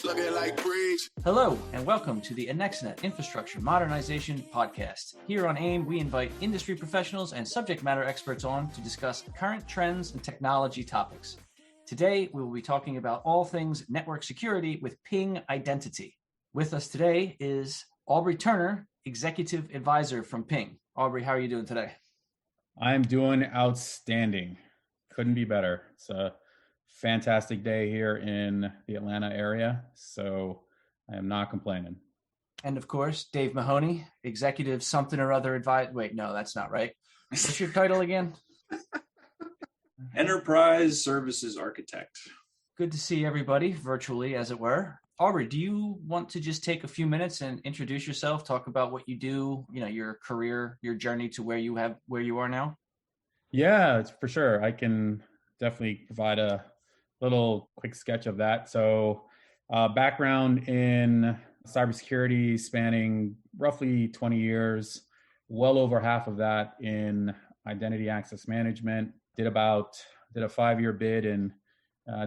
looking like breeze. Hello, and welcome to the Anexinet Infrastructure Modernization Podcast. Here on AIM, we invite industry professionals and subject matter experts on to discuss current trends and technology topics. Today, we will be talking about all things network security with Ping Identity. With us today is Aubrey Turner, Executive Advisor from Ping. Aubrey, how are you doing today? I'm doing outstanding. Couldn't be better. It's a fantastic day here in the Atlanta area, so I am not complaining. And of course, Dave Mahoney, Executive something or other advisor. Wait, no, that's not right. What's your title again? Enterprise Services Architect. Good to see everybody virtually, as it were. Aubrey, do you want to just take a few minutes and introduce yourself, talk about what you do, your career, your journey to where you are now? Yeah, for sure. I can definitely provide a little quick sketch of that. So background in cybersecurity spanning roughly 20 years, well over half of that in identity access management. Did a 5-year bid in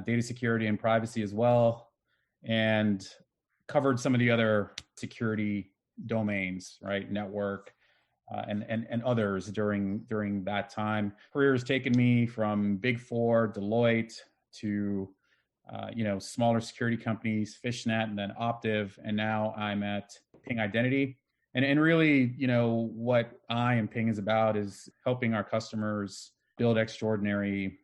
data security and privacy as well, and covered some of the other security domains, right? Network and others during that time. Career has taken me from Big Four, Deloitte, to smaller security companies, Fishnet, and then Optiv, and now I'm at Ping Identity. And really, what I and Ping is about is helping our customers build extraordinary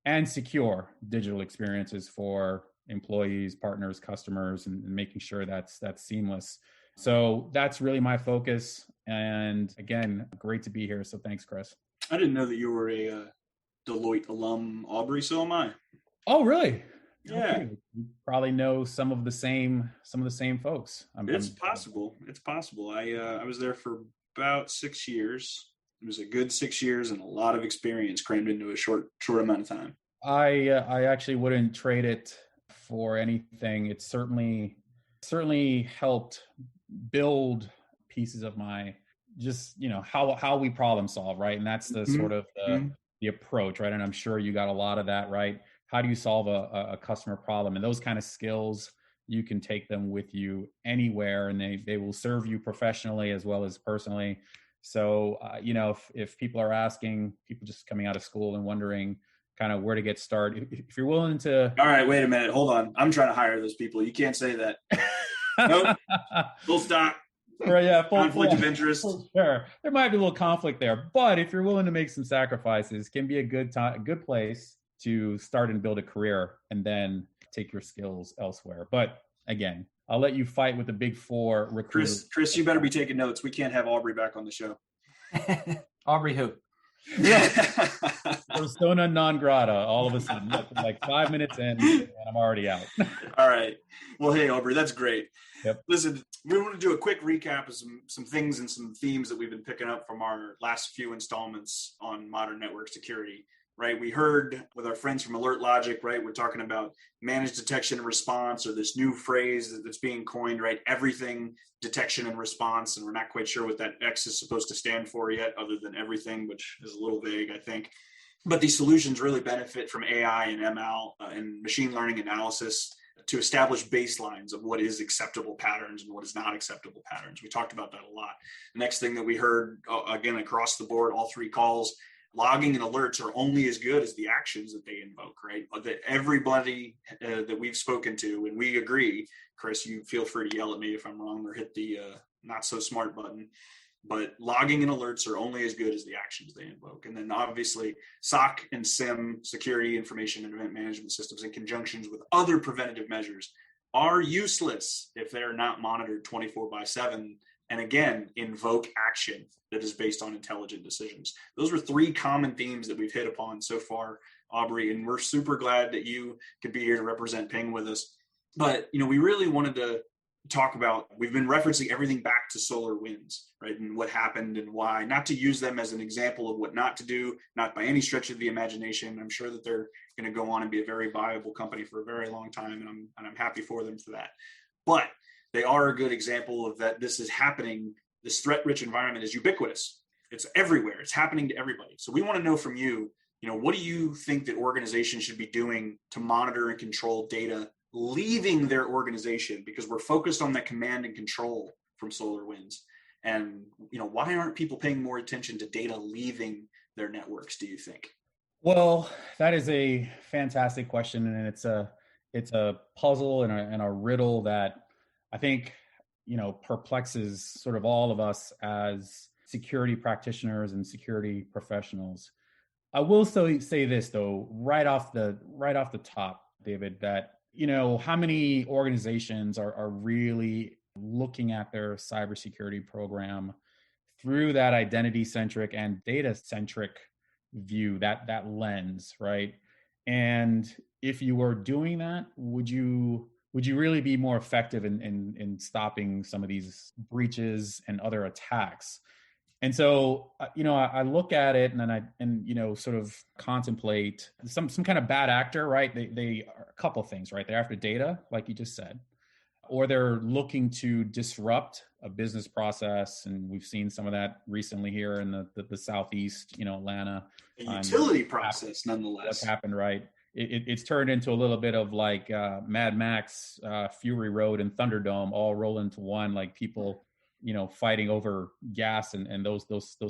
and secure digital experiences for employees, partners, customers, and making sure that's seamless. So that's really my focus. And again, great to be here. So thanks, Chris. I didn't know that you were a Deloitte alum, Aubrey. So am I. Oh, really? Yeah. Okay. You probably know some of the same folks. It's possible. I was there for about 6 years. It was a good 6 years and a lot of experience crammed into a short amount of time. I actually wouldn't trade it for anything. It certainly helped build pieces of my how we problem solve, right? And that's the sort of the approach, right? And I'm sure you got a lot of that, right? How do you solve a customer problem? And those kind of skills, you can take them with you anywhere, and they will serve you professionally as well as personally. So, if people are asking, people just coming out of school and wondering kind of where to get started, if you're willing to... All right, wait a minute. Hold on. I'm trying to hire those people. You can't say that. Nope. Full stop. Right, yeah, conflict of interest. Sure. There might be a little conflict there, but if you're willing to make some sacrifices, can be a good place to start and build a career and then take your skills elsewhere. But again, I'll let you fight with the Big Four recruiters. Chris, you better be taking notes. We can't have Aubrey back on the show. Aubrey who? Yeah. Persona non grata, all of a sudden. Like 5 minutes in, and I'm already out. All right. Well, hey, Aubrey, that's great. Yep. Listen, we want to do a quick recap of some things and some themes that we've been picking up from our last few installments on modern network security. Right, we heard with our friends from Alert Logic, right, we're talking about managed detection and response, or this new phrase that's being coined, right, everything detection and response, and we're not quite sure what that X is supposed to stand for yet, other than everything, which is a little vague, I think. But these solutions really benefit from AI and ML and machine learning analysis to establish baselines of what is acceptable patterns and what is not acceptable patterns. We talked about that a lot. The next thing that we heard, again, across the board, all three calls, logging and alerts are only as good as the actions that they invoke, right? That everybody that we've spoken to, and we agree, Chris, you feel free to yell at me if I'm wrong or hit the not so smart button, but logging and alerts are only as good as the actions they invoke. And then obviously SOC and SIM, security information and event management systems, in conjunctions with other preventative measures, are useless if they're not monitored 24/7. And again, invoke action that is based on intelligent decisions. Those were three common themes that we've hit upon so far, Aubrey, and we're super glad that you could be here to represent Ping with us. But, we really wanted to talk about, we've been referencing everything back to SolarWinds, right? And what happened and why, not to use them as an example of what not to do, not by any stretch of the imagination. I'm sure that they're going to go on and be a very viable company for a very long time. And I'm happy for them for that. But they are a good example of that. This is happening. This threat-rich environment is ubiquitous. It's everywhere. It's happening to everybody. So we want to know from you, what do you think that organizations should be doing to monitor and control data leaving their organization because we're focused on that command and control from SolarWinds? And, why aren't people paying more attention to data leaving their networks, do you think? Well, that is a fantastic question, and it's a puzzle and a riddle that I think perplexes sort of all of us as security practitioners and security professionals. I will say this though, right off the top, David, that how many organizations are really looking at their cybersecurity program through that identity-centric and data-centric view, that lens, right? And if you were doing that, would you really be more effective in stopping some of these breaches and other attacks? And so, I look at it and then sort of contemplate some kind of bad actor, right? They are a couple of things, right? They're after data, like you just said, or they're looking to disrupt a business process. And we've seen some of that recently here in the Southeast, Atlanta. A utility process, nonetheless. What's happened, right? It's turned into a little bit of like Mad Max, Fury Road, and Thunderdome all roll into one, like people, fighting over gas and those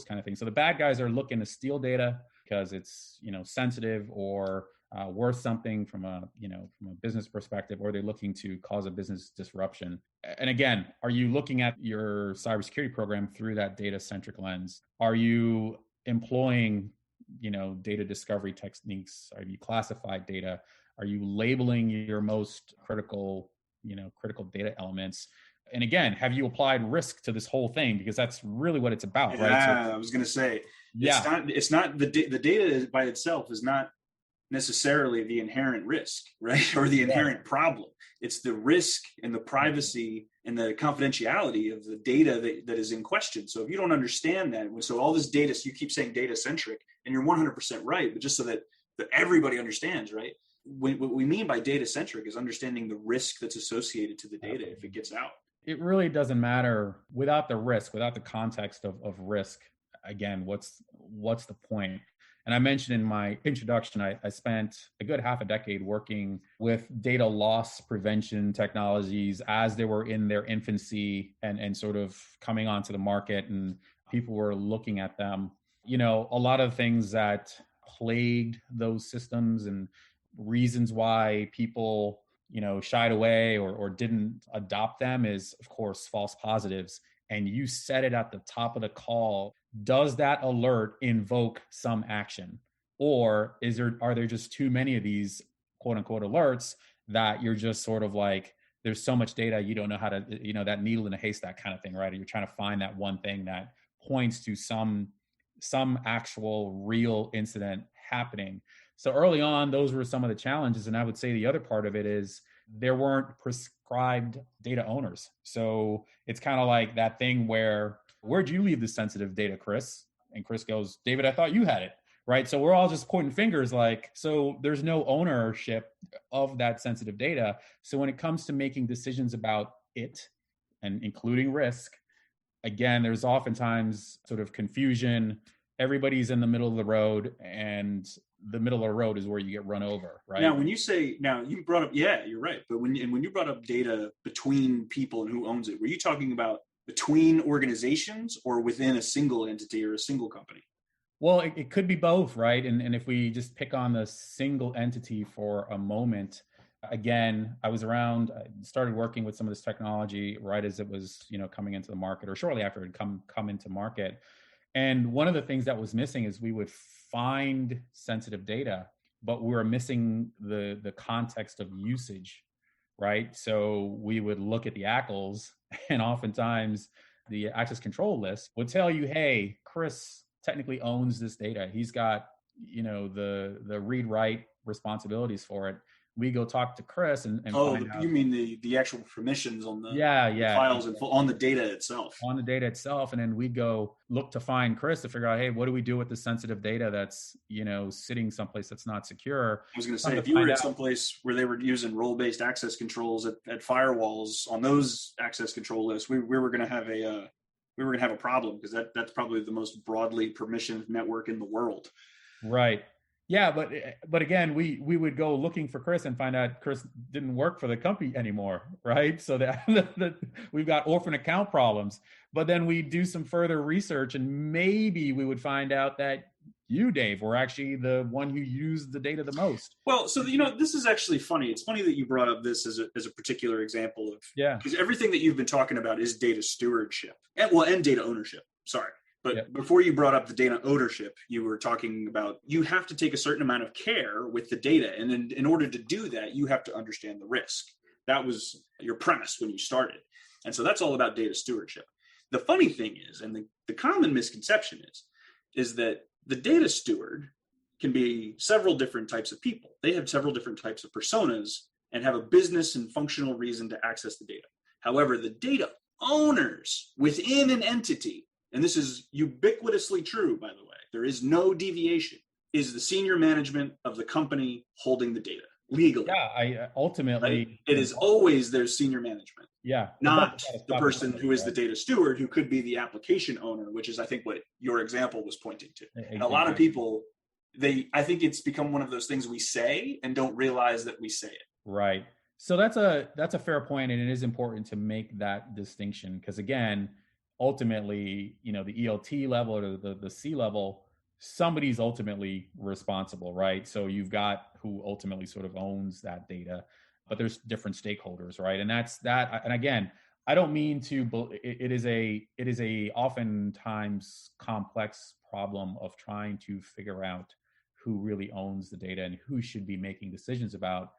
kind of things. So the bad guys are looking to steal data because it's, sensitive or worth something from a business perspective, or they're looking to cause a business disruption. And again, are you looking at your cybersecurity program through that data-centric lens? Are you employing data discovery techniques? Are you classified data? Are you labeling your most critical data elements? And again, have you applied risk to this whole thing? Because that's really what it's about, right? So, I was going to say, it's not the data by itself is not necessarily the inherent risk, right? Or the inherent problem. It's the risk and the privacy and the confidentiality of the data that is in question. So if you don't understand that, so all this data, so you keep saying data centric, and you're 100% right, but just so that everybody understands, right? What we mean by data centric is understanding the risk that's associated to the data if it gets out. It really doesn't matter without the risk, without the context of risk. Again, what's the point? And I mentioned in my introduction, I spent a good half a decade working with data loss prevention technologies as they were in their infancy and sort of coming onto the market, and people were looking at them. A lot of things that plagued those systems and reasons why people shied away or didn't adopt them is, of course, false positives. And you said it at the top of the call. Does that alert invoke some action? Or are there just too many of these quote unquote alerts that you're just sort of like, there's so much data, you don't know how to, that needle in a haystack kind of thing, right? Or you're trying to find that one thing that points to some actual real incident happening. So early on, those were some of the challenges. And I would say the other part of it is there weren't prescribed data owners. So it's kind of like that thing where'd you leave the sensitive data, Chris? And Chris goes, David, I thought you had it, right? So we're all just pointing fingers like, so there's no ownership of that sensitive data. So when it comes to making decisions about it and including risk, again, there's oftentimes sort of confusion. Everybody's in the middle of the road, and the middle of the road is where you get run over, right? Now, you brought up, yeah, you're right. But when you brought up data between people and who owns it, were you talking about between organizations or within a single entity or a single company? Well, it could be both, right? And if we just pick on the single entity for a moment, again, I started working with some of this technology right as it was, coming into the market, or shortly after it had come into market. And one of the things that was missing is we would find sensitive data, but we were missing the context of usage, right? So we would look at the ACLs, and oftentimes the access control list would tell you, hey, Chris technically owns this data. He's got, the read-write responsibilities for it. We go talk to Chris and find out. You mean the actual permissions on the files and on the data itself? On the data itself, and then we go look to find Chris to figure out, hey, what do we do with the sensitive data that's sitting someplace that's not secure? I was going to say, if you were at someplace where they were using role-based access controls at firewalls on those access control lists, we were going to have a problem, because that's probably the most broadly permissioned network in the world. Right. Yeah, but again, we would go looking for Chris and find out Chris didn't work for the company anymore, right? So that we've got orphan account problems. But then we do some further research, and maybe we would find out that you, Dave, were actually the one who used the data the most. Well, so this is actually funny. It's funny that you brought up this as a particular example of because everything that you've been talking about is data stewardship and data ownership. Sorry. But before you brought up the data ownership, you were talking about you have to take a certain amount of care with the data. And then in order to do that, you have to understand the risk. That was your premise when you started. And so that's all about data stewardship. The funny thing is, and the common misconception is that the data steward can be several different types of people. They have several different types of personas and have a business and functional reason to access the data. However, the data owners within an entity, and this is ubiquitously true, by the way, there is no deviation, is the senior management of the company holding the data legally. Yeah, I ultimately... Right? It is always their senior management. Yeah. Not the person who is the data steward, who could be the application owner, which is, I think, what your example was pointing to. Exactly. And a lot of people, I think it's become one of those things we say and don't realize that we say it. Right. So that's a fair point, and it is important to make that distinction because, again, ultimately, the ELT level or the C level, somebody's ultimately responsible, right? So you've got who ultimately sort of owns that data, but there's different stakeholders, right? And that's that. And again, I don't mean to. It is a oftentimes complex problem of trying to figure out who really owns the data and who should be making decisions about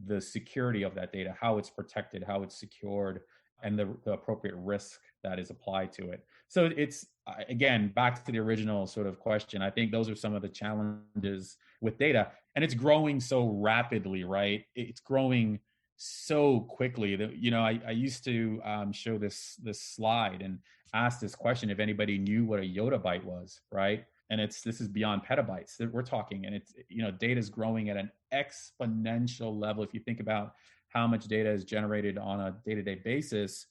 the security of that data, how it's protected, how it's secured, and the appropriate risk that is applied to it. So it's, again, back to the original sort of question, I think those are some of the challenges with data. And it's growing so rapidly, right? It's growing so quickly that, I used to show this slide and ask this question if anybody knew what a yottabyte was, right? And this is beyond petabytes that we're talking. And it's, data is growing at an exponential level. If you think about how much data is generated on a day-to-day basis,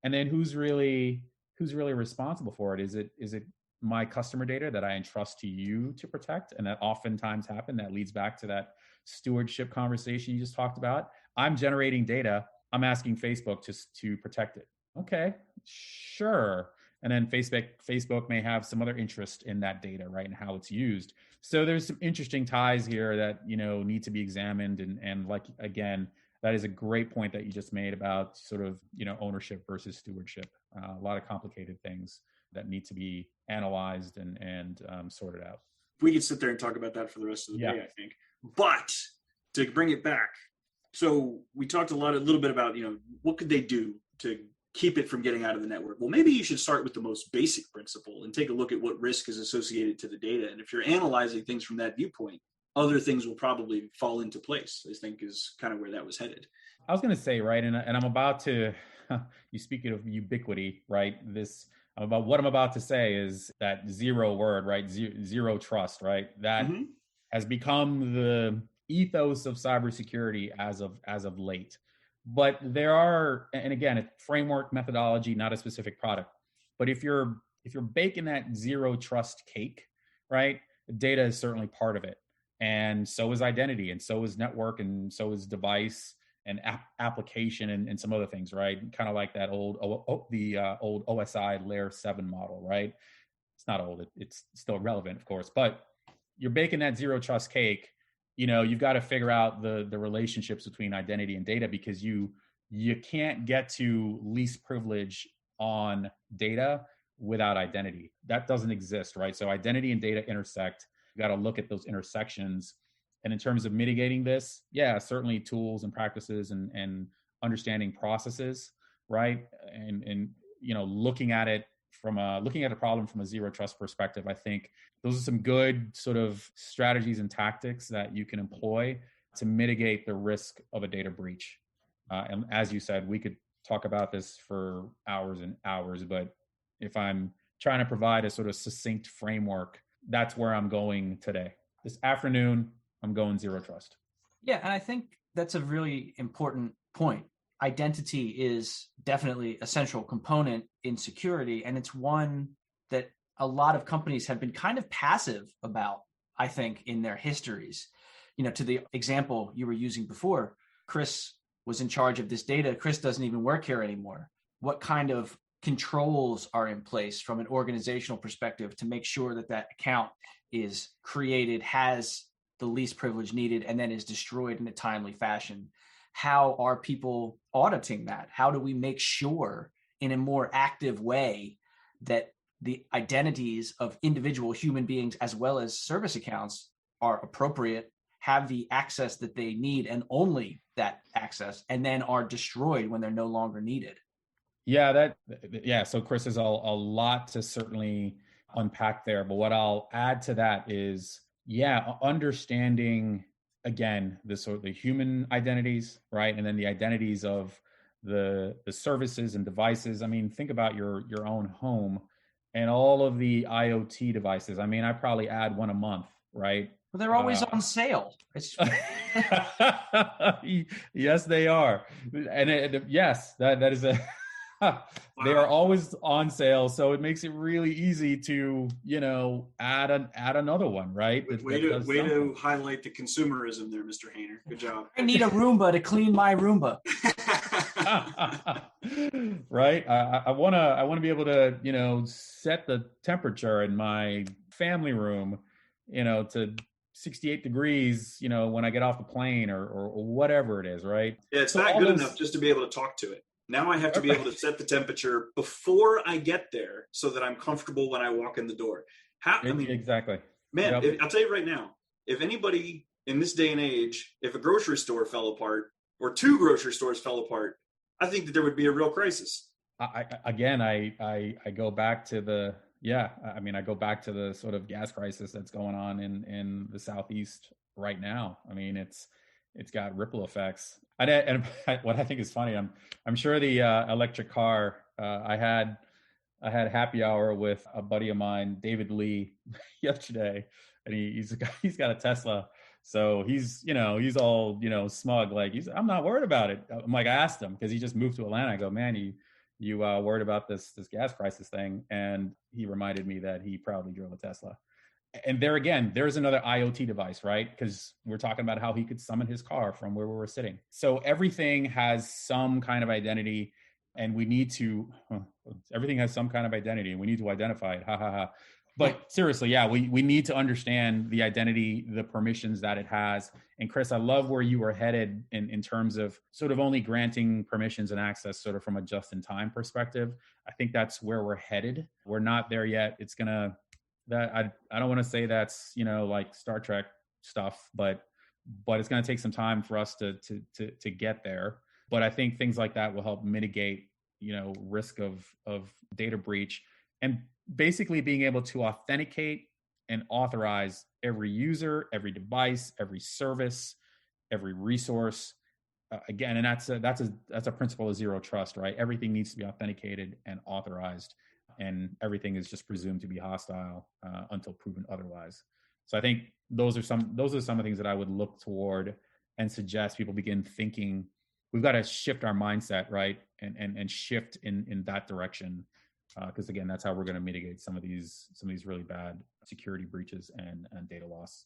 and then who's really responsible for it? Is it my customer data that I entrust to you to protect? And that oftentimes happen. That leads back to that stewardship conversation you just talked about. I'm generating data. I'm asking Facebook to protect it. Okay, sure. And then Facebook may have some other interest in that data, right, and how it's used. So there's some interesting ties here that need to be examined. And like, again, that is a great point that you just made about sort of ownership versus stewardship. A lot of complicated things that need to be analyzed and sorted out. We could sit there and talk about that for the rest of the day, I think. But to bring it back, so we talked a little bit about what could they do to keep it from getting out of the network. Well, maybe you should start with the most basic principle and take a look at what risk is associated to the data. And if you're analyzing things from that viewpoint, other things will probably fall into place, I think is kind of where that was headed. I was going to say, right, and I'm about to, you speaking of ubiquity, right, what I'm about to say is that zero word, right, zero trust, right, that has become the ethos of cybersecurity as of late. But there are, and again, a framework methodology, not a specific product. But if you're baking that zero trust cake, right, data is certainly part of it. And so is identity, and so is network, and so is device and application, and some other things, right? Kind of like that old OSI Layer 7 model, right? It's not old; it's still relevant, of course. But you're baking that zero trust cake. You've got to figure out the relationships between identity and data, because you can't get to least privilege on data without identity. That doesn't exist, right? So identity and data intersect. You got to look at those intersections. And in terms of mitigating this, certainly tools and practices and understanding processes, right? And looking at a problem from a zero trust perspective, I think those are some good sort of strategies and tactics that you can employ to mitigate the risk of a data breach. And as you said, we could talk about this for hours and hours, but if I'm trying to provide a sort of succinct framework, that's where I'm going today. This afternoon, I'm going zero trust. Yeah, and I think that's a really important point. Identity is definitely a central component in security, and it's one that a lot of companies have been kind of passive about I think, in their histories. To the example you were using before, Chris was in charge of this data. Chris doesn't even work here anymore. What kind of controls are in place from an organizational perspective to make sure that that account is created, has the least privilege needed, and then is destroyed in a timely fashion? How are people auditing that? How do we make sure in a more active way that the identities of individual human beings as well as service accounts are appropriate, have the access that they need and only that access, and then are destroyed when they're no longer needed? So Chris, is a lot to certainly unpack there. But what I'll add to that is, understanding, again, the human identities, right? And then the identities of the services and devices. I mean, think about your own home and all of the IoT devices. I mean, I probably add one a month, right? Well, they're always on sale. Yes, they are. And yes, that is a... They are always on sale, so it makes it really easy to, add another one, right? Way to highlight the consumerism there, Mr. Hayner. Good job. I need a Roomba to clean my Roomba. Right. I wanna be able to set the temperature in my family room, to 68 degrees, when I get off the plane or whatever it is, right? Yeah, it's not good enough just to be able to talk to it. Now I have to be able to set the temperature before I get there so that I'm comfortable when I walk in the door. Exactly. Man, I'll tell you right now, if anybody in this day and age, if a grocery store fell apart or two grocery stores fell apart, I think that there would be a real crisis. I go back to the, I go back to the sort of gas crisis that's going on in the Southeast right now. I mean, it's got ripple effects. And what I think is funny, I'm sure the electric car, I had happy hour with a buddy of mine, David Lee, yesterday, and he's got a Tesla. So he's all, smug. Like I'm not worried about it. I'm like, I asked him because he just moved to Atlanta. I go, man, you worried about this gas crisis thing? And he reminded me that he proudly drove a Tesla. And there again, there's another IoT device, right? Because we're talking about how he could summon his car from where we were sitting. So everything has some kind of identity, and everything has some kind of identity, and we need to identify it. Ha ha ha. But seriously, we need to understand the identity, the permissions that it has. And Chris, I love where you were headed in terms of sort of only granting permissions and access sort of from a just-in-time perspective. I think that's where we're headed. We're not there yet. It's I don't want to say that's, like Star Trek stuff, but it's going to take some time for us to get there. But I think things like that will help mitigate, risk of data breach, and basically being able to authenticate and authorize every user, every device, every service, every resource. Again, and that's a principle of zero trust, right? Everything needs to be authenticated and authorized, and everything is just presumed to be hostile until proven otherwise. So I think those are some of the things that I would look toward and suggest people begin thinking. We've got to shift our mindset, right, and shift in that direction, because again, that's how we're going to mitigate some of these really bad security breaches and data loss.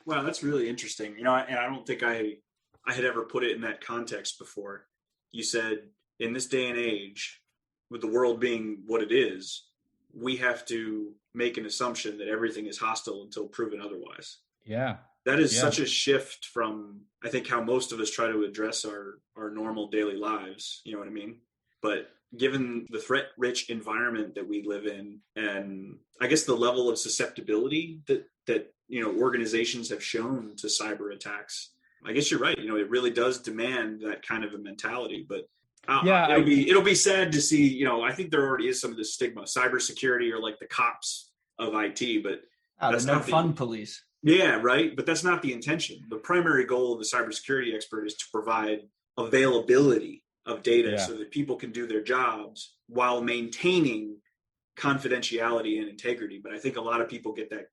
Wow, that's really interesting. And I don't think I had ever put it in that context before. You said in this day and age, with the world being what it is, we have to make an assumption that everything is hostile until proven otherwise. Yeah. That is such a shift from, I think, how most of us try to address our normal daily lives. You know what I mean? But given the threat-rich environment that we live in, and I guess the level of susceptibility that organizations have shown to cyber attacks, I guess you're right. It really does demand that kind of a mentality. But it'll be sad to see. I think there already is some of this stigma. Cybersecurity are like the cops of IT, but that's no fun police. Yeah, right. But that's not the intention. The primary goal of the cybersecurity expert is to provide availability of data so that people can do their jobs while maintaining confidentiality and integrity. But I think a lot of people get that.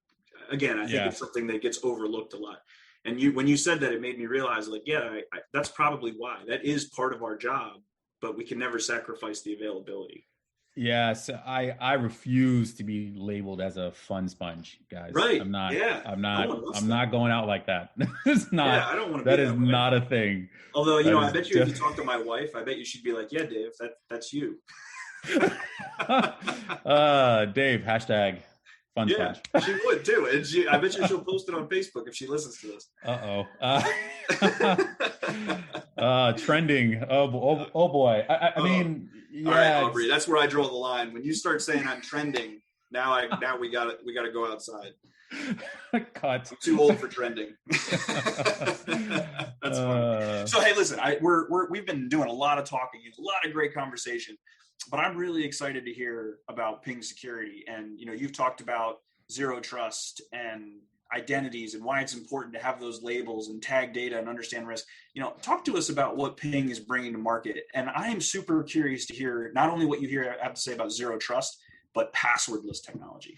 Again, I think it's something that gets overlooked a lot. And when you said that, it made me realize, that's probably why. That is part of our job, but we can never sacrifice the availability. Yeah, so I refuse to be labeled as a fun sponge, guys. Right. I'm not. Yeah. I'm No one not. wants I'm that. not going out like that. It's Yeah, not. I don't want to be That is that way. not a thing. Although, That I is bet you if you talk to my wife, I bet you she'd be like, "Yeah, Dave, that's you." Dave, hashtag fun Yeah, sponge. she would too, and I bet you she'll post it on Facebook if she listens to this. Trending. Oh boy. I mean, yeah. All right, Aubrey, that's where I draw the line. When you start saying I'm trending, now we got to go outside. Cut. I'm too old for trending. That's funny. So hey, listen, we've been doing a lot of talking, a lot of great conversation, but I'm really excited to hear about ping security. And you've talked about zero trust and identities and why it's important to have those labels and tag data and understand risk. Talk to us about what ping is bringing to market. And I am super curious to hear not only what you have to say about zero trust, but passwordless technology.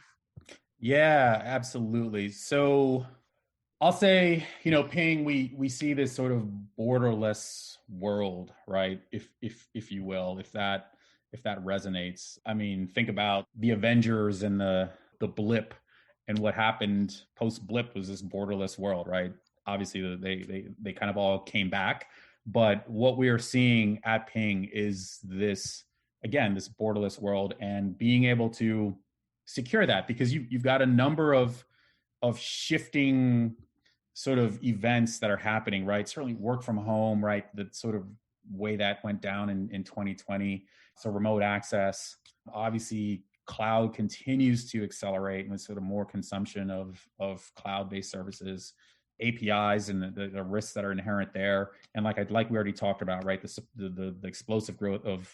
Yeah, absolutely. So I'll say, ping, we see this sort of borderless world, right? If you will, if that resonates. I mean, think about the Avengers and the blip, and what happened post blip was this borderless world, right? Obviously they kind of all came back, but what we are seeing at ping is this borderless world, and being able to secure that, because you've got a number of shifting sort of events that are happening, right? Certainly work from home, right? The sort of way that went down in 2020. So remote access, obviously cloud continues to accelerate, and sort of more consumption of cloud-based services, APIs, and the risks that are inherent there. And like we already talked about, right? The explosive growth of,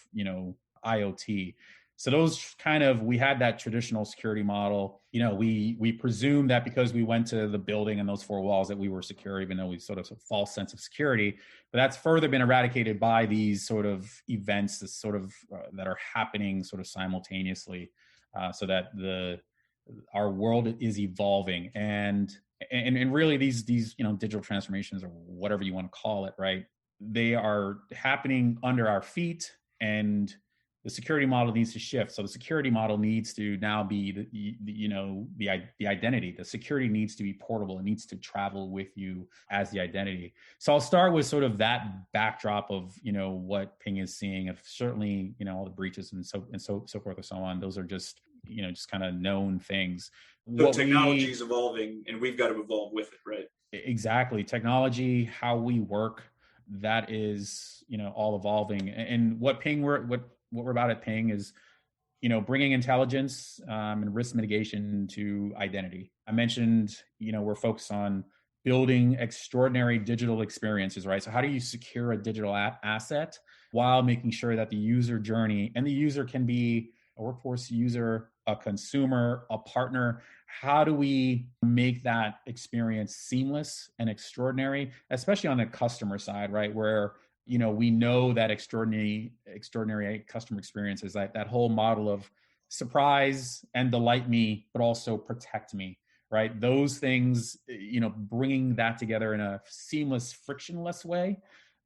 IoT. So those we had that traditional security model. We presume that because we went to the building and those four walls that we were secure, even though we sort of a false sense of security. But that's further been eradicated by these sort of events, that are happening sort of simultaneously, so that our world is evolving, and really these digital transformations, or whatever you want to call it, right? They are happening under our feet, and the security model needs to shift. So the security model needs to now be the identity. The security needs to be portable. It needs to travel with you as the identity. So I'll start with sort of that backdrop of what ping is seeing. Of certainly all the breaches and so forth and so on. Those are just just kind of known things. So technology is evolving, and we've got to evolve with it, right? Exactly. Technology, how we work, that is all evolving. And what we're about at ping is, bringing intelligence and risk mitigation to identity. I mentioned, we're focused on building extraordinary digital experiences, right? So how do you secure a digital asset while making sure that the user journey, and the user can be a workforce user, a consumer, a partner, how do we make that experience seamless and extraordinary, especially on the customer side, right? Where we know that extraordinary customer experience is that whole model of surprise and delight me, but also protect me, right? Those things, bringing that together in a seamless, frictionless way,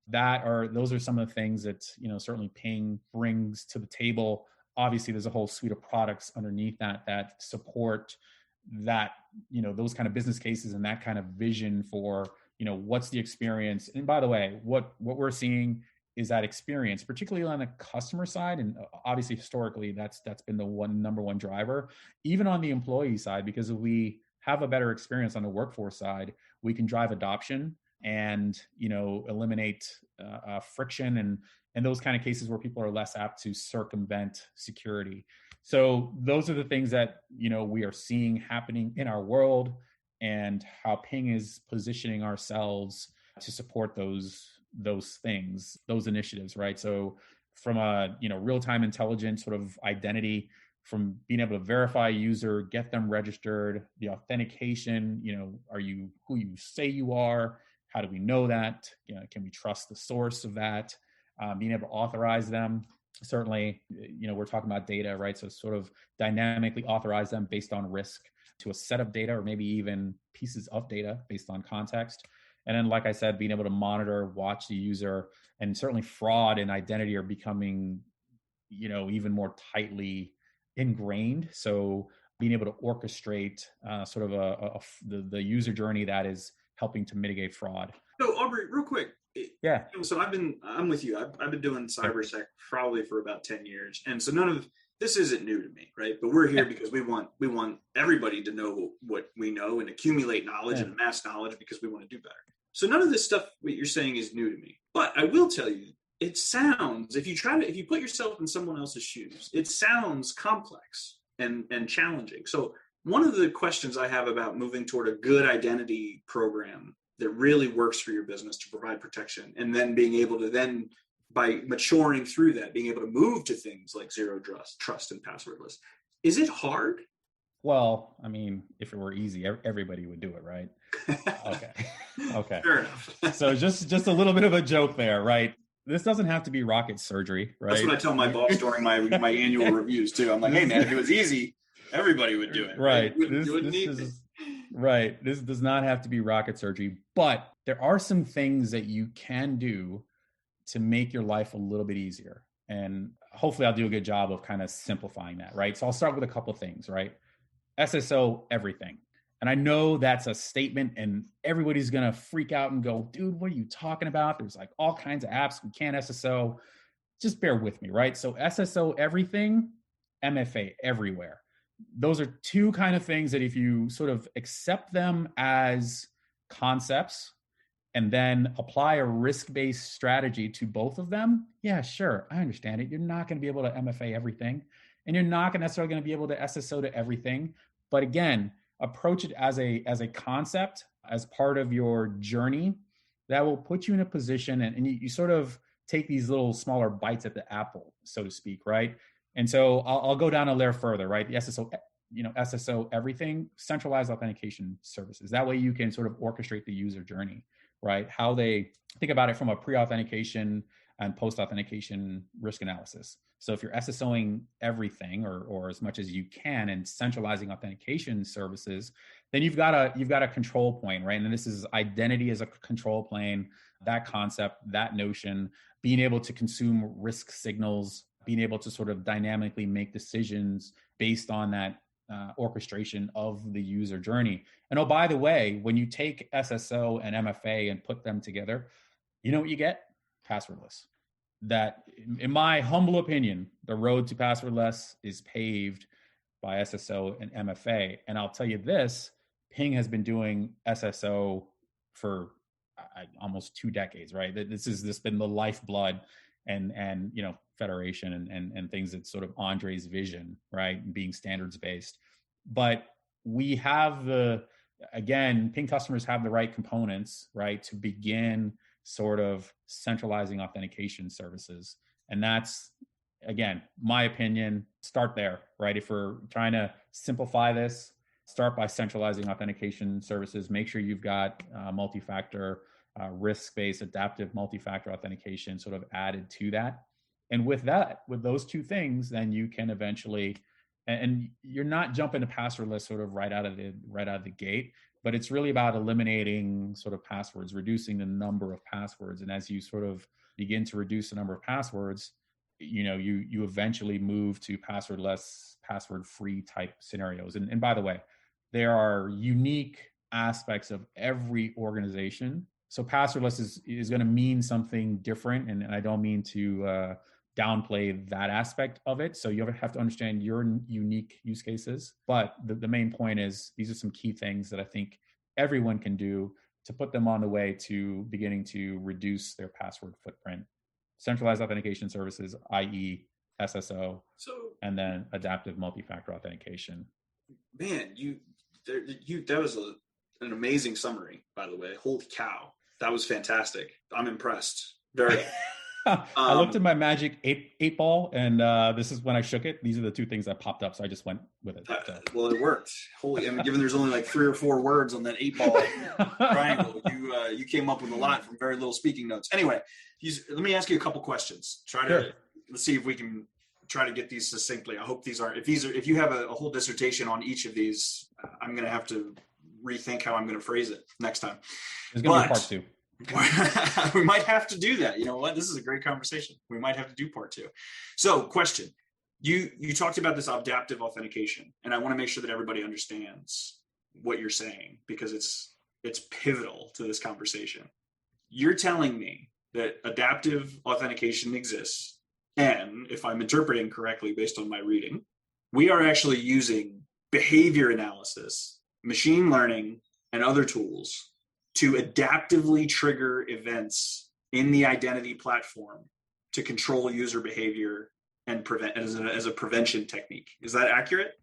those are some of the things that, certainly ping brings to the table. Obviously, there's a whole suite of products underneath that support that, those kind of business cases and that kind of vision for, what's the experience. And by the way, what we're seeing is that experience, particularly on the customer side. And obviously, historically, that's been the number one driver, even on the employee side, because if we have a better experience on the workforce side, we can drive adoption and, eliminate friction and those kind of cases where people are less apt to circumvent security. So those are the things that, we are seeing happening in our world, and how ping is positioning ourselves to support those things, those initiatives, right? So from a, real-time intelligent sort of identity, from being able to verify a user, get them registered, the authentication, are you who you say you are? How do we know that? Can we trust the source of that? Being able to authorize them. Certainly, we're talking about data, right? So sort of dynamically authorize them based on risk to a set of data, or maybe even pieces of data based on context. And then, like I said, being able to monitor, watch the user, and certainly fraud and identity are becoming, even more tightly ingrained. So being able to orchestrate sort of the user journey that is helping to mitigate fraud. So Aubrey, real quick. Yeah. So I'm with you. I've been doing cybersec probably for about 10 years. And so none of this isn't new to me, right? But we're here because we want everybody to know what we know and accumulate knowledge and amass knowledge because we want to do better. So none of this stuff, what you're saying, is new to me. But I will tell you, it sounds, if you put yourself in someone else's shoes, it sounds complex and challenging. So one of the questions I have about moving toward a good identity program that really works for your business to provide protection, and then being able to then, by maturing through that, being able to move to things like zero trust and passwordless. Is it hard? Well, I mean, if it were easy, everybody would do it, right? Okay. Fair enough. So just a little bit of a joke there, right? This doesn't have to be rocket surgery, right? That's what I tell my boss during my annual reviews too. I'm like, hey man, if it was easy, everybody would do it. Right. Right. This does not have to be rocket surgery, but there are some things that you can do to make your life a little bit easier. And hopefully I'll do a good job of kind of simplifying that, right? So I'll start with a couple of things, right? SSO everything. And I know that's a statement and everybody's going to freak out and go, dude, what are you talking about? There's like all kinds of apps we can't SSO. Just bear with me, right? So SSO everything, MFA everywhere. Those are two kind of things that if you sort of accept them as concepts and then apply a risk-based strategy to both of them, yeah, sure, I understand it. You're not going to be able to MFA everything, and you're not necessarily going to be able to SSO to everything. But again, approach it as a concept, as part of your journey that will put you in a position, and you sort of take these little smaller bites at the apple, so to speak, right? And so I'll go down a layer further, right? The SSO everything, centralized authentication services. That way you can sort of orchestrate the user journey, right? How they think about it from a pre-authentication and post-authentication risk analysis. So if you're SSOing everything or as much as you can and centralizing authentication services, then you've got a control point, right? And this is identity as a control plane, that concept, that notion, being able to consume risk signals, being able to sort of dynamically make decisions based on that orchestration of the user journey. And oh, by the way, when you take SSO and MFA and put them together, you know what you get? Passwordless. That, in my humble opinion, the road to passwordless is paved by SSO and MFA. And I'll tell you this, Ping has been doing SSO for almost 2 decades, right? This has been the lifeblood and federation and things that sort of Andre's vision, right? Being standards based. But we have Ping customers have the right components, right? To begin sort of centralizing authentication services. And that's, again, my opinion, start there, right? If we're trying to simplify this, start by centralizing authentication services. Make sure you've got multi-factor, risk-based, adaptive multi-factor authentication sort of added to that. And with those two things, then you can eventually, and you're not jumping to passwordless sort of right out of the gate, but it's really about eliminating sort of passwords, reducing the number of passwords. And as you sort of begin to reduce the number of passwords, you eventually move to passwordless, password-free type scenarios. And by the way, there are unique aspects of every organization. So passwordless is going to mean something different. And I don't mean to downplay that aspect of it. So you have to understand your unique use cases. But the main point is these are some key things that I think everyone can do to put them on the way to beginning to reduce their password footprint. Centralized authentication services, i.e. SSO, and then adaptive multi-factor authentication. Man, that was an amazing summary, by the way. Holy cow. That was fantastic. I'm impressed. Very. I looked at my magic eight ball, and this is when I shook it. These are the two things that popped up, so I just went with it. Well, it worked. Given there's only like 3 or 4 words on that 8-ball triangle, you came up with a lot from very little speaking notes. Anyway, let me ask you a couple questions. Let's see if we can try to get these succinctly. I hope these aren't. If you have a whole dissertation on each of these, I'm going to have to rethink how I'm going to phrase it next time. There's going to be part 2. We might have to do that. You know what? This is a great conversation. We might have to do part 2. So question, you talked about this adaptive authentication, and I want to make sure that everybody understands what you're saying, because it's pivotal to this conversation. You're telling me that adaptive authentication exists, and if I'm interpreting correctly based on my reading, we are actually using behavior analysis, machine learning, and other tools to adaptively trigger events in the identity platform to control user behavior and prevent as a prevention technique. Is that accurate?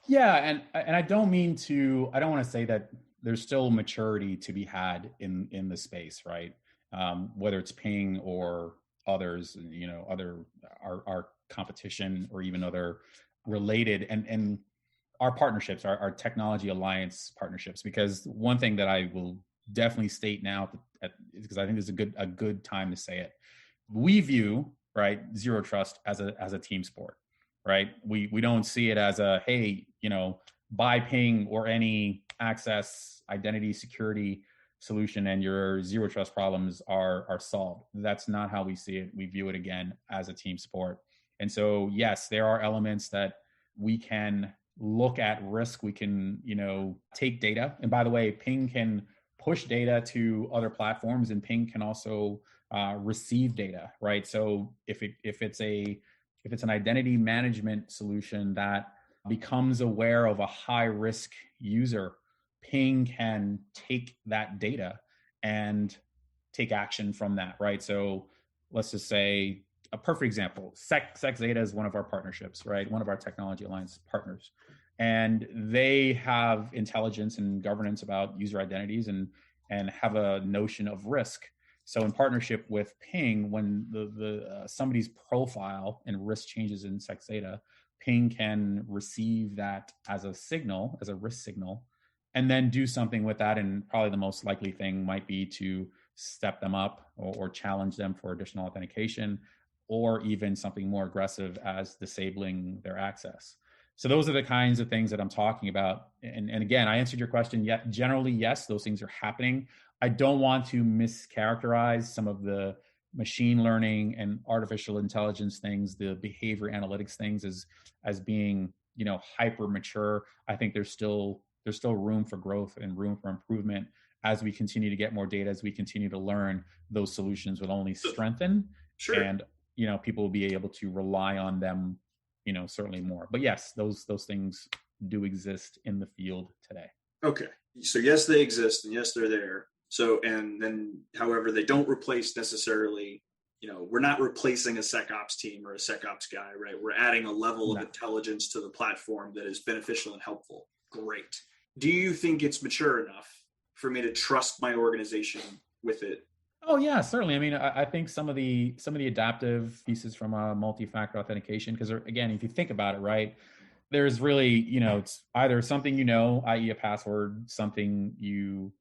Yeah, and I don't want to say that there's still maturity to be had in the space, right? Whether it's Ping or others, our competition, or even other related and our partnerships, our technology alliance partnerships. Because one thing that I will definitely state now, because I think this is a good time to say it, we view, right, zero trust as a team sport, right? We don't see it as a, hey, buy Ping or any access identity security solution and your zero trust problems are solved. That's not how we see it. We view it, again, as a team sport. And so, yes, there are elements that we can look at risk. We can, take data. And by the way, Ping can push data to other platforms, and Ping can also receive data, right? So if it's an identity management solution that becomes aware of a high risk user, Ping can take that data and take action from that, right? So let's just say a perfect example, SecZeta is one of our partnerships, right? One of our technology alliance partners. And they have intelligence and governance about user identities and have a notion of risk. So in partnership with Ping, when the somebody's profile and risk changes in SecZeta, Ping can receive that as a signal, as a risk signal, and then do something with that. And probably the most likely thing might be to step them up or challenge them for additional authentication, or even something more aggressive as disabling their access. So those are the kinds of things that I'm talking about. And again, I answered your question. Yet generally, yes, those things are happening. I don't want to mischaracterize some of the machine learning and artificial intelligence things, the behavior analytics things as being, hyper mature. I think there's still room for growth and room for improvement as we continue to get more data, as we continue to learn. Those solutions will only strengthen. Sure. And people will be able to rely on them, certainly more. But yes, those things do exist in the field today. Okay. So yes, they exist, and yes, they're there. So, and then, however, they don't replace necessarily, we're not replacing a SecOps team or a SecOps guy, right? We're adding a level of intelligence to the platform that is beneficial and helpful. Great. Do you think it's mature enough for me to trust my organization with it? Oh yeah, certainly. I mean, I think some of the adaptive pieces from a multi-factor authentication, because again, if you think about it, right, there's really, it's either something, i.e. a password, something you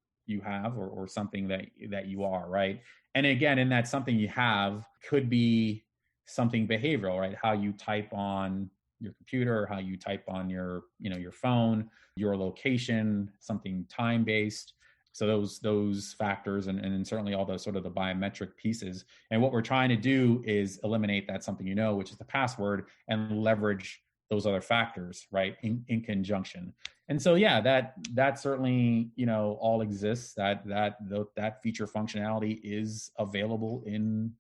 have, or something that you are, right? And again, in that something you have could be something behavioral, right? How you type on your computer, how you type on your phone, your location, something time-based. So those factors and certainly all those sort of the biometric pieces. And what we're trying to do is eliminate that something, which is the password, and leverage those other factors, right, in conjunction. And so, yeah, that certainly, all exists. That feature functionality is available in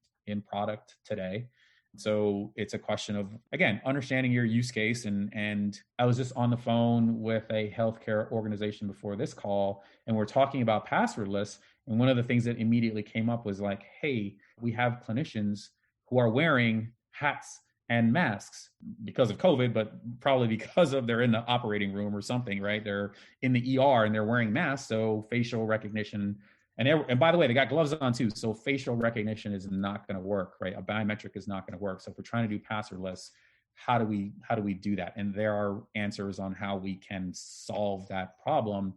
product today. So it's a question of, again, understanding your use case. And I was just on the phone with a healthcare organization before this call, and we're talking about passwordless. And one of the things that immediately came up was like, hey, we have clinicians who are wearing hats and masks because of COVID, but probably because of they're in the operating room or something, right? They're in the ER and they're wearing masks. So facial recognition, and by the way, they got gloves on too. So facial recognition is not going to work, right? A biometric is not going to work. So if we're trying to do passwordless, how do we do that? And there are answers on how we can solve that problem.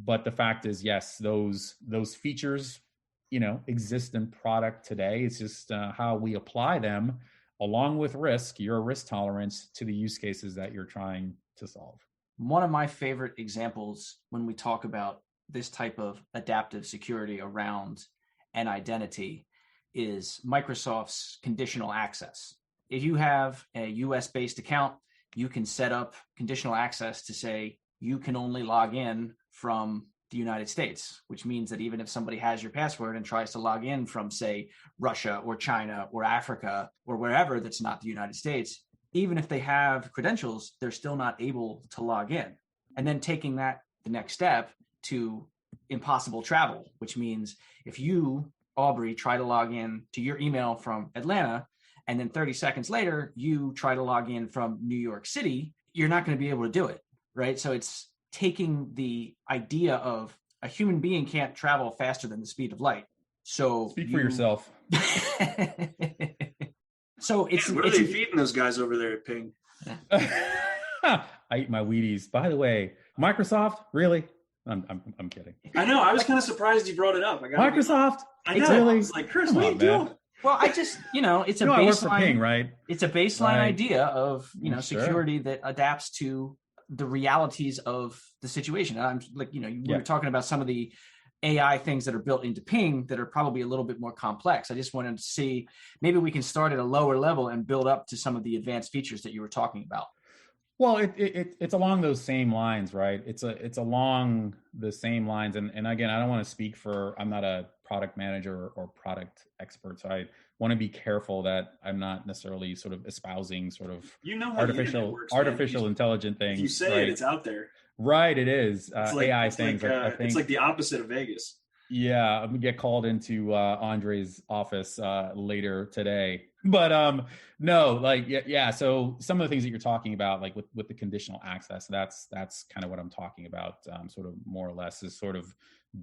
But the fact is, yes, those features, exist in product today. It's just how we apply them, along with risk, your risk tolerance to the use cases that you're trying to solve. One of my favorite examples when we talk about this type of adaptive security around and identity is Microsoft's conditional access. If you have a US-based account, you can set up conditional access to say you can only log in from the United States, which means that even if somebody has your password and tries to log in from, say, Russia or China or Africa or wherever that's not the United States, even if they have credentials, they're still not able to log in. And then taking that the next step to impossible travel, which means if you, Aubrey, try to log in to your email from Atlanta, and then 30 seconds later, you try to log in from New York City, you're not going to be able to do it, right? So it's taking the idea of a human being can't travel faster than the speed of light. So speak for yourself. So it's what are they feeding those guys over there at Ping? I eat my Wheaties. By the way, Microsoft, really? I'm kidding. I know. I was kind of surprised you brought it up. Microsoft? I know. Really? I was like, Chris, what are you doing? Well, I just, it's a baseline. I work for Ping, right? It's a baseline idea of, Sure. security that adapts to the realities of the situation. And I'm like, we were talking about some of the AI things that are built into Ping that are probably a little bit more complex. I just wanted to see maybe we can start at a lower level and build up to some of the advanced features that you were talking about. Well, it's along those same lines, right? It's along the same lines. And again, I don't want to speak for, I'm not a product manager or product expert. So I want to be careful that I'm not necessarily sort of espousing sort of artificial intelligent things. If you say it, it's out there. Right, it is. AI things. I think it's like the opposite of Vegas. Yeah, I'm gonna get called into Andre's office later today. But no, yeah. So some of the things that you're talking about, like with the conditional access, that's kind of what I'm talking about. Sort of more or less is sort of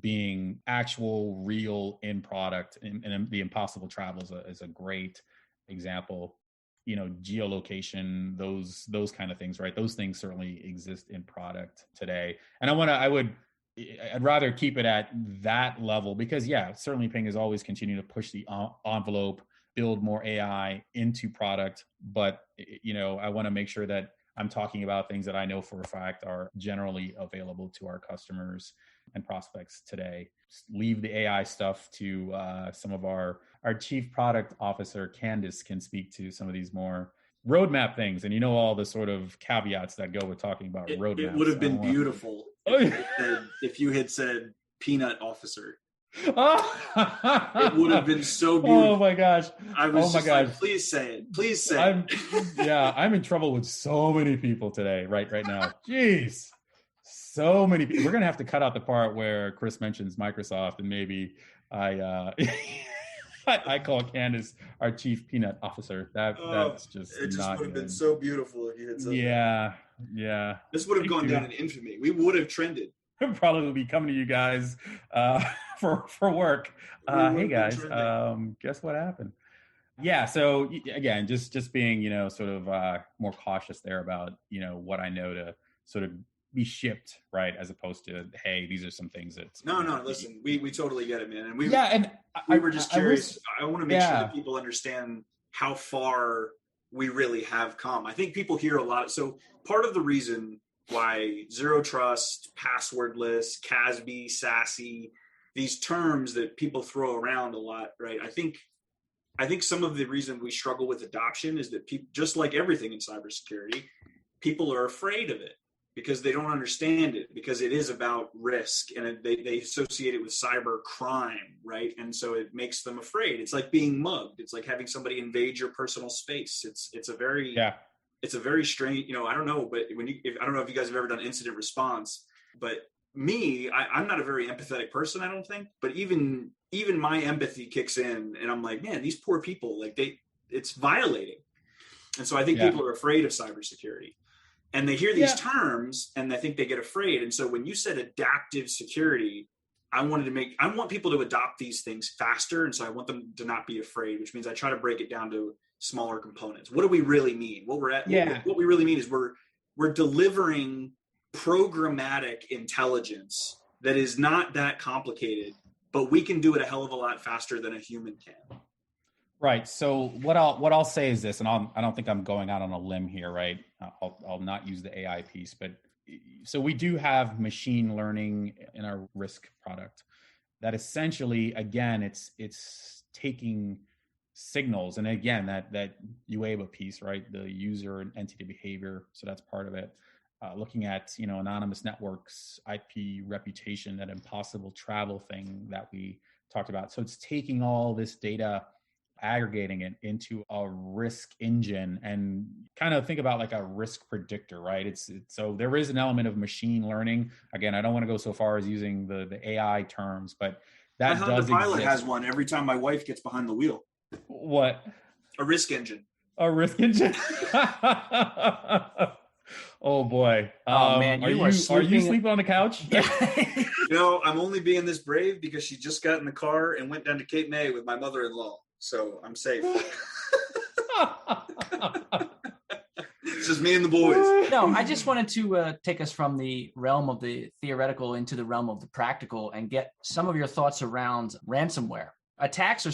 being actual, real in product, and the impossible travel is a great example. Geolocation, those kind of things, right? Those things certainly exist in product today. And I'd rather keep it at that level because certainly Ping has always continued to push the envelope, build more AI into product. But, I want to make sure that I'm talking about things that I know for a fact are generally available to our customers and prospects today. Just leave the AI stuff to some of our chief product officer, Candice, can speak to some of these more roadmap things. And all the sort of caveats that go with talking about roadmaps. It would have been beautiful if you had said peanut officer. It would have been so beautiful. Oh my gosh. I was like, please say it. Please say it. I'm in trouble with so many people today, right now. Jeez. So many people. We're going to have to cut out the part where Chris mentions Microsoft and maybe I call Candace our chief peanut officer. That's just it just not would have good. been so beautiful if you had said that. Yeah. This would have gone down in infamy. We would have trended. Probably will be coming to you guys for work. Hey guys, guess what happened? Yeah. So again, just being sort of more cautious there about what I know to sort of be shipped, right, as opposed to, hey, these are some things that no listen, we totally get it, man, and we were just curious. I want to make sure that people understand how far we really have come. I think people hear a lot. So part of the reason why zero trust, passwordless, CASB, SASE, these terms that people throw around a lot, right? I think some of the reason we struggle with adoption is that people, just like everything in cybersecurity, people are afraid of it because they don't understand it, because it is about risk and they associate it with cyber crime, right? And so it makes them afraid. It's like being mugged. It's like having somebody invade your personal space. It's a very strange, I don't know, but I don't know if you guys have ever done incident response, but I'm not a very empathetic person, I don't think, but even my empathy kicks in and I'm like, man, these poor people, it's violating. And so I think people are afraid of cybersecurity. And they hear these terms and I think they get afraid. And so when you said adaptive security, I want people to adopt these things faster. And so I want them to not be afraid, which means I try to break it down to smaller components. What do we really mean? What we really mean is we're delivering programmatic intelligence that is not that complicated, but we can do it a hell of a lot faster than a human can. Right. So what I'll say is this, and I don't think I'm going out on a limb here, right? I'll not use the AI piece, but so we do have machine learning in our risk product, that essentially, again, it's taking signals. And again, that UABA piece, right? The user and entity behavior. So that's part of it. Looking at, anonymous networks, IP reputation, that impossible travel thing that we talked about. So it's taking all this data, aggregating it into a risk engine, and kind of think about like a risk predictor, right? So there is an element of machine learning. Again, I don't want to go so far as using the AI terms, but that my does Honda Pilot exist. has one every time my wife gets behind the wheel. What? A risk engine. A risk engine? Oh boy. Oh man, are you sleeping on the couch? Yeah. I'm only being this brave because she just got in the car and went down to Cape May with my mother-in-law. So I'm safe. It's just me and the boys. No, I just wanted to take us from the realm of the theoretical into the realm of the practical and get some of your thoughts around ransomware. Attacks are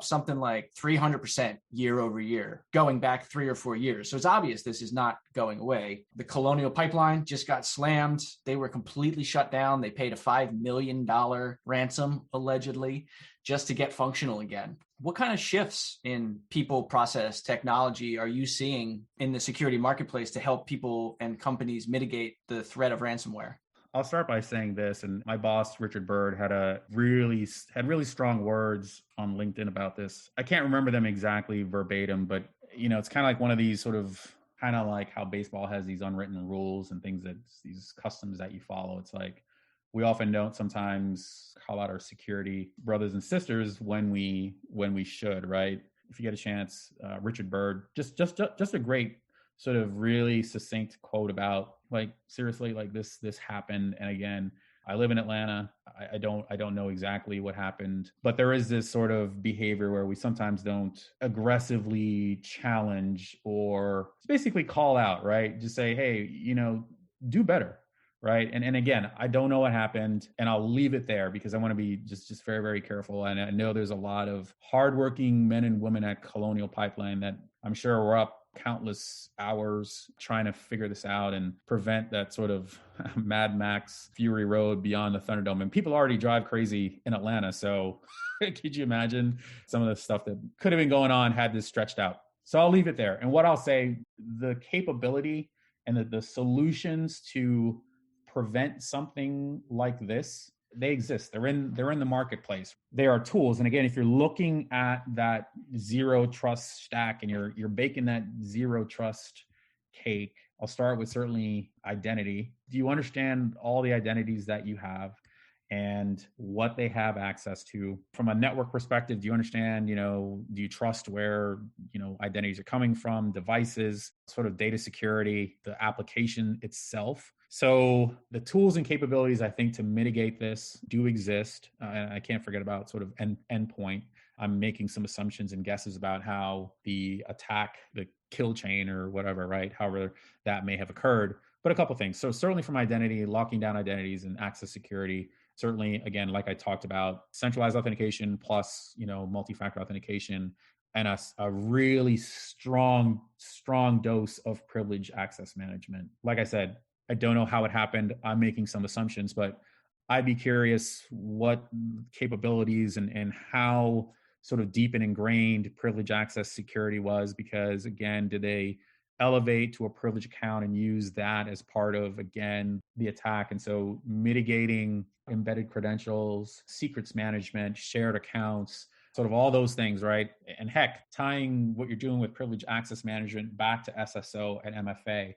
something like 300% year over year, going back 3 or 4 years. So it's obvious this is not going away. The Colonial Pipeline just got slammed. They were completely shut down. They paid a $5 million ransom, allegedly, just to get functional again. What kind of shifts in people, process, technology are you seeing in the security marketplace to help people and companies mitigate the threat of ransomware? I'll start by saying this, and my boss, Richard Bird, had really strong words on LinkedIn about this. I can't remember them exactly verbatim, but it's kind of like one of these sort of, kind of like how baseball has these unwritten rules and things, that these customs that you follow. It's like we often don't sometimes call out our security brothers and sisters when we should, right? If you get a chance, Richard Bird, just a great sort of really succinct quote about, like, seriously, like this happened. And again, I live in Atlanta. I don't know exactly what happened, but there is this sort of behavior where we sometimes don't aggressively challenge or basically call out, right? Just say, hey, do better. Right. And again, I don't know what happened, and I'll leave it there because I want to be just very, very careful. And I know there's a lot of hardworking men and women at Colonial Pipeline that I'm sure were up countless hours trying to figure this out and prevent that sort of Mad Max Fury Road beyond the Thunderdome. And people already drive crazy in Atlanta. So could you imagine some of the stuff that could have been going on had this stretched out? So I'll leave it there. And what I'll say, the capability and the solutions to prevent something like this, they exist. They're in the marketplace. They are tools. And again, if you're looking at that zero trust stack and you're baking that zero trust cake, I'll start with certainly identity. Do you understand all the identities that you have and what they have access to? From a network perspective, do you understand, do you trust where, identities are coming from, devices, sort of data security, the application itself? So the tools and capabilities, I think, to mitigate this do exist. And I can't forget about sort of endpoint. I'm making some assumptions and guesses about how the attack, the kill chain or whatever, right? However that may have occurred. But a couple of things. So certainly from identity, locking down identities and access security. Certainly, again, like I talked about, centralized authentication plus, multi-factor authentication, and a really strong dose of privileged access management. Like I said, I don't know how it happened. I'm making some assumptions, but I'd be curious what capabilities and how sort of deep and ingrained privileged access security was, because again, did they elevate to a privileged account and use that as part of, again, the attack? And so mitigating embedded credentials, secrets management, shared accounts, sort of all those things, right? And heck, tying what you're doing with privileged access management back to SSO and MFA.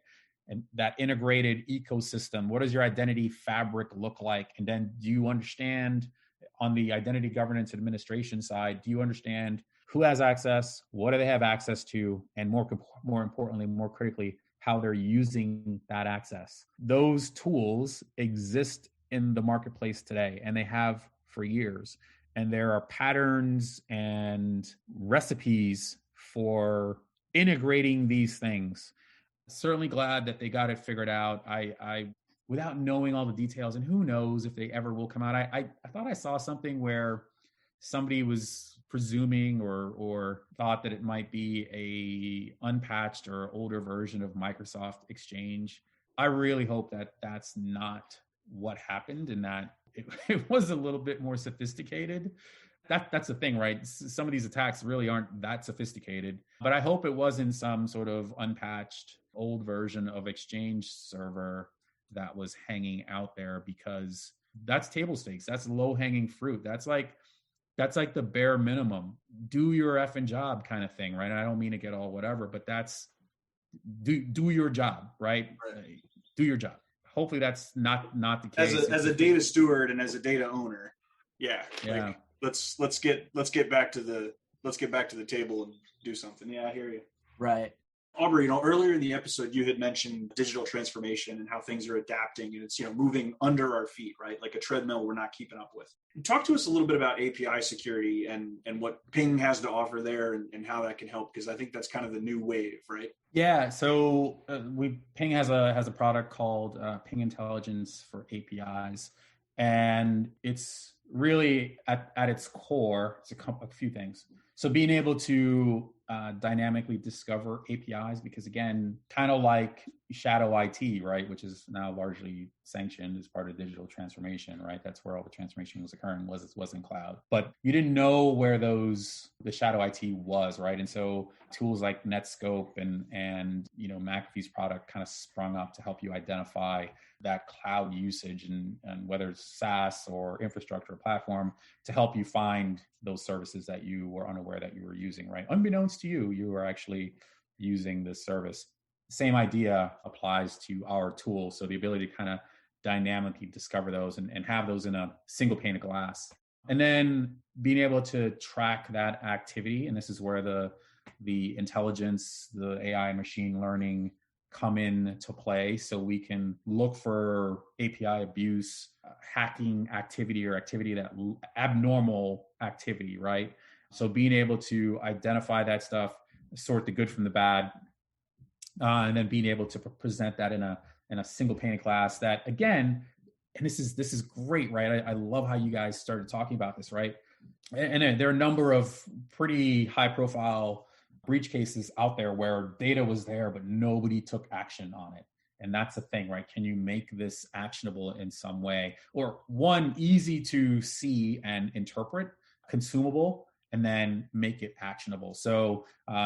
And that integrated ecosystem, what does your identity fabric look like? And then do you understand on the identity governance administration side, do you understand who has access, what do they have access to, and more importantly, more critically, how they're using that access? Those tools exist in the marketplace today, and they have for years. And there are patterns and recipes for integrating these things. Certainly glad that they got it figured out. I without knowing all the details, and who knows if they ever will come out. I thought I saw something where somebody was presuming or thought that it might be a unpatched or older version of Microsoft Exchange. I really hope that that's not what happened, and that it was a little bit more sophisticated. That's the thing, right? Some of these attacks really aren't that sophisticated, but I hope it wasn't some sort of unpatched old version of Exchange server that was hanging out there, because that's table stakes. That's low hanging fruit. That's like the bare minimum. Do your effing job kind of thing, right? And I don't mean to get all whatever, but that's do your job, right? Do your job. Hopefully that's not the case. As a data steward and as a data owner, yeah. Like, let's get back to the table and do something. Yeah, I hear you. Right. Aubrey, earlier in the episode, you had mentioned digital transformation and how things are adapting, and it's, moving under our feet, right? Like a treadmill we're not keeping up with. Talk to us a little bit about API security and what Ping has to offer there, and how that can help, because I think that's kind of the new wave, right? Yeah. So Ping has a product called Ping Intelligence for APIs, and it's really at its core, it's a few things. So being able to dynamically discover APIs, because again, kind of like shadow IT, right, which is now largely sanctioned as part of digital transformation, right? That's where all the transformation was occurring, was in cloud. But you didn't know where the shadow IT was, right? And so tools like Netscope and McAfee's product kind of sprung up to help you identify that cloud usage, and whether it's SaaS or infrastructure or platform, to help you find those services that you were unaware that you were using, right? Unbeknownst to you, you were actually using this service. Same idea applies to our tool. So the ability to kind of dynamically discover those and have those in a single pane of glass. And then being able to track that activity. And this is where the intelligence, the AI machine learning come in to play, so we can look for API abuse, hacking activity, or activity that abnormal activity, right? So being able to identify that stuff, sort the good from the bad, and then being able to present that in a single pane of glass. That again, and this is great, right? I love how you guys started talking about this, right? And there are a number of pretty high profile breach cases out there where data was there, but nobody took action on it. And that's the thing, right? Can you make this actionable in some way? Or one, easy to see and interpret, consumable, and then make it actionable. So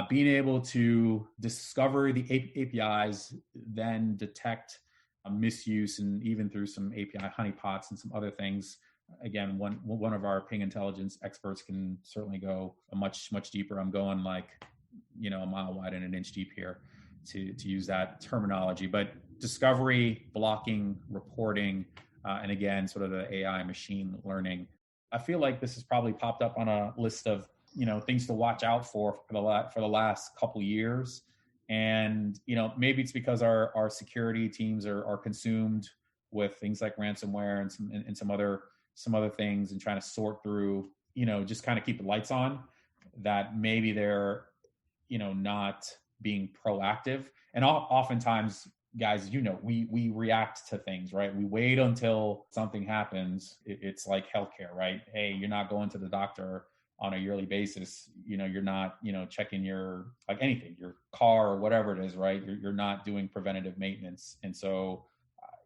being able to discover the APIs, then detect misuse, and even through some API honeypots and some other things. Again, one of our Ping Intelligence experts can certainly go much deeper. I'm going like, a mile wide and an inch deep here to use that terminology. But discovery, blocking, reporting, and again, sort of the AI machine learning. I feel like this has probably popped up on a list of things to watch out for the last couple years. And maybe it's because our security teams are consumed with things like ransomware and some other things, and trying to sort through, just kind of keep the lights on, that maybe they're not being proactive. And oftentimes, guys, we react to things, right? We wait until something happens. It's like healthcare, right? Hey, you're not going to the doctor on a yearly basis. You're not, checking your, like anything, your car or whatever it is, right? You're not doing preventative maintenance. And so,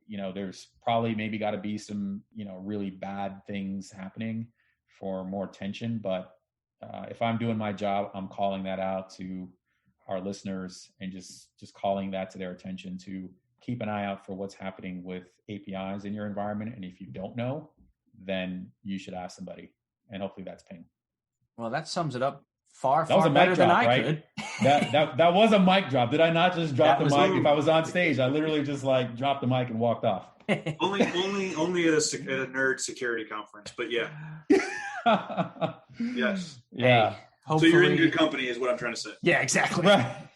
there's probably maybe got to be some, really bad things happening for more attention. But if I'm doing my job, I'm calling that out to our listeners, and just calling that to their attention, to keep an eye out for what's happening with APIs in your environment. And if you don't know, then you should ask somebody. And hopefully that's Ping. Well, that sums it up far better than I could. That was a mic drop. Did I not just drop the mic? If I was on stage, I literally just dropped the mic and walked off. only at a nerd security conference, but yeah. Yes. Yeah. Hey, so you're in good company is what I'm trying to say. Yeah, exactly. Right.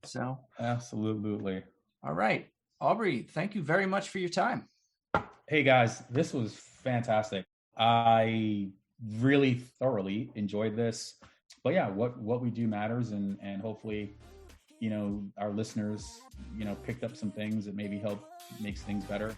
So absolutely. All right. Aubrey, thank you very much for your time. Hey guys, this was fantastic. I really thoroughly enjoyed this. But yeah, what we do matters, and hopefully, our listeners, picked up some things that maybe help makes things better.